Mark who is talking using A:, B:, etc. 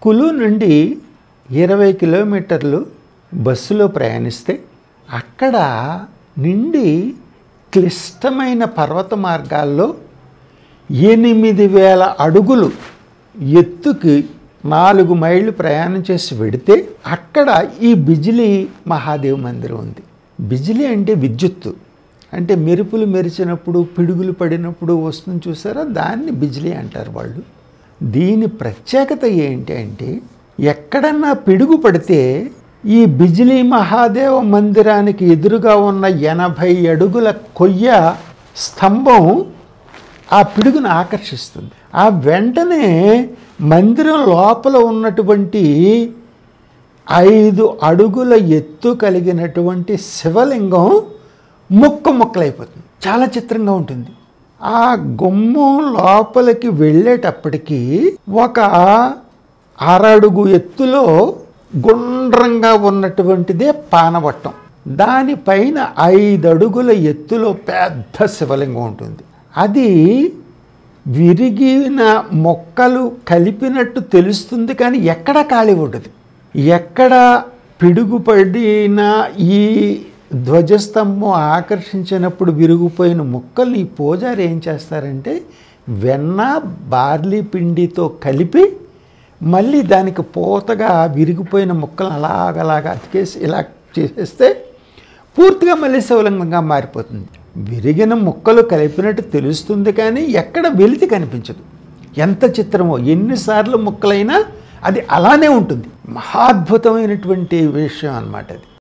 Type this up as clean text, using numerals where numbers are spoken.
A: కులు నుండి 20 కిలోమీటర్లు బస్సులో ప్రయాణిస్తే అక్కడ నుండి క్లిష్టమైన పర్వత మార్గాల్లో 8,000 అడుగులు ఎత్తుకి 4 మైళ్ళు ప్రయాణం చేసి వెడితే అక్కడ ఈ బిజిలీ మహాదేవ్ మందిరం ఉంది. బిజిలీ అంటే విద్యుత్తు, అంటే మెరుపులు మెరిచినప్పుడు పిడుగులు పడినప్పుడు వస్తుంది చూసారా, దాన్ని బిజిలీ అంటారు వాళ్ళు. దీని ప్రత్యేకత ఏంటి అంటే ఎక్కడన్నా పిడుగు పడితే ఈ బిజిలీ మహాదేవ మందిరానికి ఎదురుగా ఉన్న 80 అడుగుల కొయ్య స్తంభం ఆ పిడుగును ఆకర్షిస్తుంది. ఆ వెంటనే మందిరం లోపల ఉన్నటువంటి 5 అడుగుల ఎత్తు కలిగినటువంటి శివలింగం ముక్కలైపోతుంది. చాలా చిత్రంగా ఉంటుంది. ఆ గుమ్మం లోపలికి వెళ్ళేటప్పటికీ ఒక 6 అడుగు ఎత్తులో గుండ్రంగా ఉన్నటువంటిదే పానవట్టం, దానిపైన 5 అడుగుల ఎత్తులో పెద్ద శివలింగం ఉంటుంది. అది విరిగిన మొక్కలు కలిపినట్టు తెలుస్తుంది, కానీ ఎక్కడ ఖాళీ ఉండదు. ఎక్కడ పిడుగుపడిన ఈ ధ్వజస్తంభం ఆకర్షించినప్పుడు విరిగిపోయిన మొక్కల్ని ఈ పూజారి ఏం చేస్తారంటే వెన్న బార్లీ పిండితో కలిపి మళ్ళీ దానికి పూతగా విరిగిపోయిన మొక్కలను అలాగలాగా అతికేసి ఇలా చేసేస్తే పూర్తిగా మళ్ళీ శివలింగంగా మారిపోతుంది. విరిగిన మొక్కలు కలిపినట్టు తెలుస్తుంది, కానీ ఎక్కడ వెలితి కనిపించదు. ఎంత చిత్రమో, ఎన్నిసార్లు మొక్కలైనా అది అలానే ఉంటుంది. మహాద్భుతమైనటువంటి విషయం అన్నమాట అది.